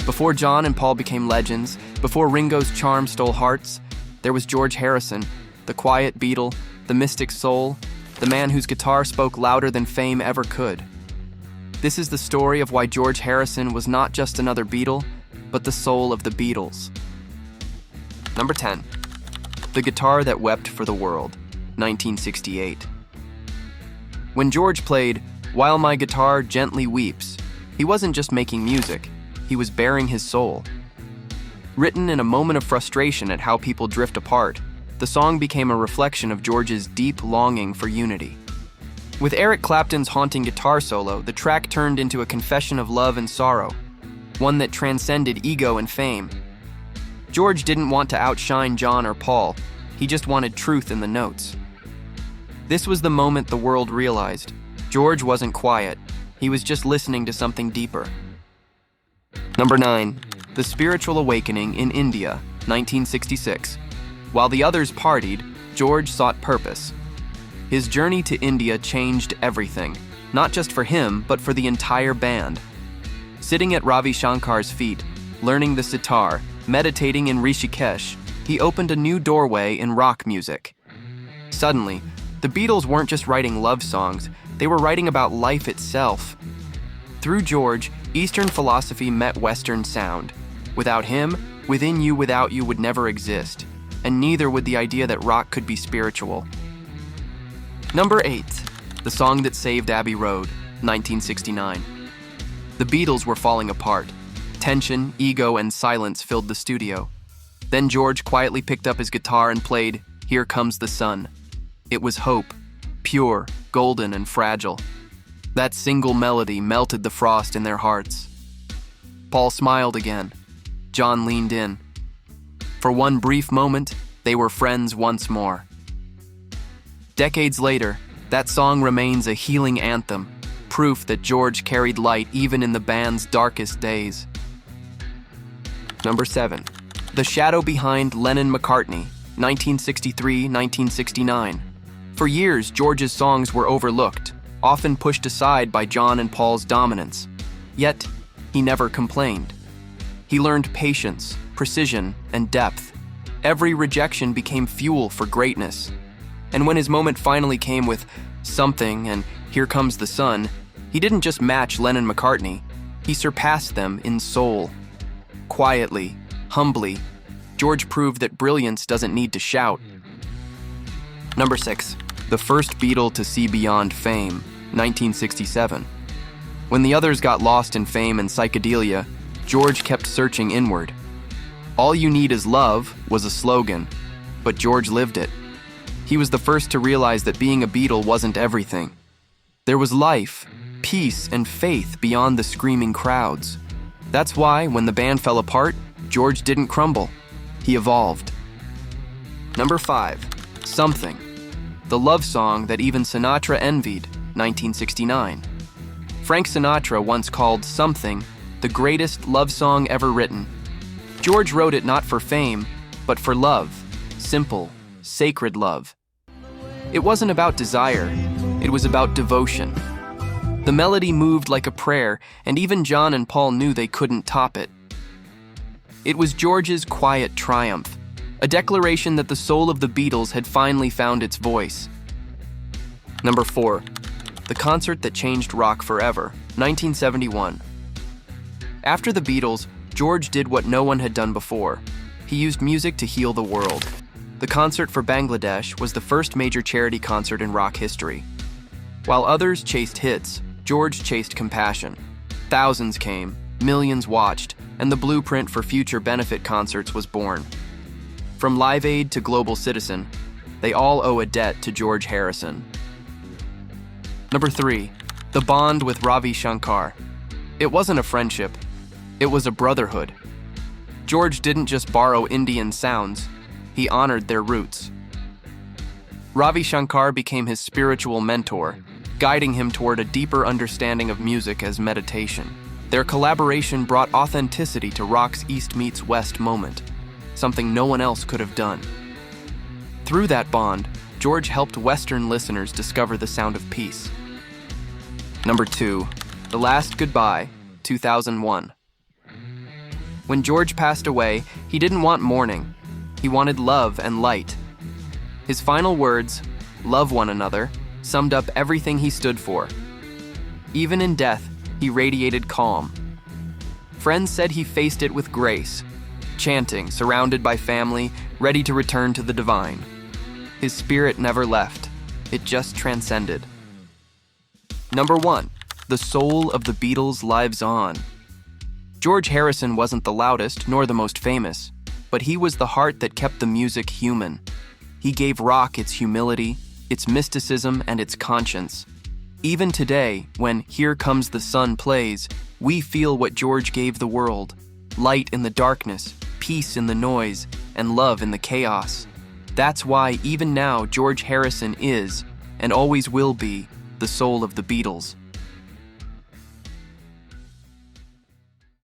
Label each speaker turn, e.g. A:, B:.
A: Before John and Paul became legends, before Ringo's charm stole hearts, there was George Harrison, the quiet Beatle, the mystic soul, the man whose guitar spoke louder than fame ever could. This is the story of why George Harrison was not just another Beatle, but the soul of the Beatles. Number 10. The Guitar That Wept for the World, 1968. When George played "While My Guitar Gently Weeps," he wasn't just making music, he was bearing his soul. Written in a moment of frustration at how people drift apart, the song became a reflection of George's deep longing for unity. With Eric Clapton's haunting guitar solo, the track turned into a confession of love and sorrow, one that transcended ego and fame. George didn't want to outshine John or Paul, he just wanted truth in the notes. This was the moment the world realized George wasn't quiet, he was just listening to something deeper. Number 9. The Spiritual Awakening in India, 1966. While the others partied, George sought purpose. His journey to India changed everything, not just for him, but for the entire band. Sitting at Ravi Shankar's feet, learning the sitar, meditating in Rishikesh, he opened a new doorway in rock music. Suddenly, the Beatles weren't just writing love songs, they were writing about life itself. Through George, Eastern philosophy met Western sound. Without him, Within You Without You would never exist, and neither would the idea that rock could be spiritual. Number 8. The Song That Saved Abbey Road, 1969. The Beatles were falling apart. Tension, ego, and silence filled the studio. Then George quietly picked up his guitar and played "Here Comes the Sun." It was hope, pure, golden, and fragile. That single melody melted the frost in their hearts. Paul smiled again. John leaned in. For one brief moment, they were friends once more. Decades later, that song remains a healing anthem, proof that George carried light even in the band's darkest days. Number 7. The Shadow Behind Lennon and McCartney, 1963-1969. For years, George's songs were overlooked, often pushed aside by John and Paul's dominance. Yet, he never complained. He learned patience, precision, and depth. Every rejection became fuel for greatness. And when his moment finally came with "Something" and "Here Comes the Sun," he didn't just match Lennon and McCartney, he surpassed them in soul. Quietly, humbly, George proved that brilliance doesn't need to shout. Number 6. The First Beatle to See Beyond Fame, 1967. When the others got lost in fame and psychedelia, George kept searching inward. "All you need is love" was a slogan, but George lived it. He was the first to realize that being a Beatle wasn't everything. There was life, peace, and faith beyond the screaming crowds. That's why, when the band fell apart, George didn't crumble. He evolved. Number 5. Something. The love song that even Sinatra envied, 1969. Frank Sinatra once called "Something" the greatest love song ever written. George wrote it not for fame, but for love. Simple, sacred love. It wasn't about desire, it was about devotion. The melody moved like a prayer, and even John and Paul knew they couldn't top it. It was George's quiet triumph, a declaration that the soul of the Beatles had finally found its voice. Number 4. The Concert That Changed Rock Forever, 1971. After the Beatles, George did what no one had done before. He used music to heal the world. The concert for Bangladesh was the first major charity concert in rock history. While others chased hits, George chased compassion. Thousands came, millions watched, and the blueprint for future benefit concerts was born. From Live Aid to Global Citizen, they all owe a debt to George Harrison. Number 3. The Bond with Ravi Shankar. It wasn't a friendship, it was a brotherhood. George didn't just borrow Indian sounds, he honored their roots. Ravi Shankar became his spiritual mentor, guiding him toward a deeper understanding of music as meditation. Their collaboration brought authenticity to rock's East meets West moment, something no one else could have done. Through that bond, George helped Western listeners discover the sound of peace. Number 2. The Last Goodbye, 2001. When George passed away, he didn't want mourning. He wanted love and light. His final words, "Love one another," summed up everything he stood for. Even in death, he radiated calm. Friends said he faced it with grace, chanting, surrounded by family, ready to return to the divine. His spirit never left. It just transcended. Number 1. The soul of the Beatles lives on. George Harrison wasn't the loudest nor the most famous, but he was the heart that kept the music human. He gave rock its humility, its mysticism, and its conscience. Even today, when "Here Comes the Sun" plays, we feel what George gave the world: light in the darkness, peace in the noise, and love in the chaos. That's why even now George Harrison is, and always will be, the soul of the Beatles.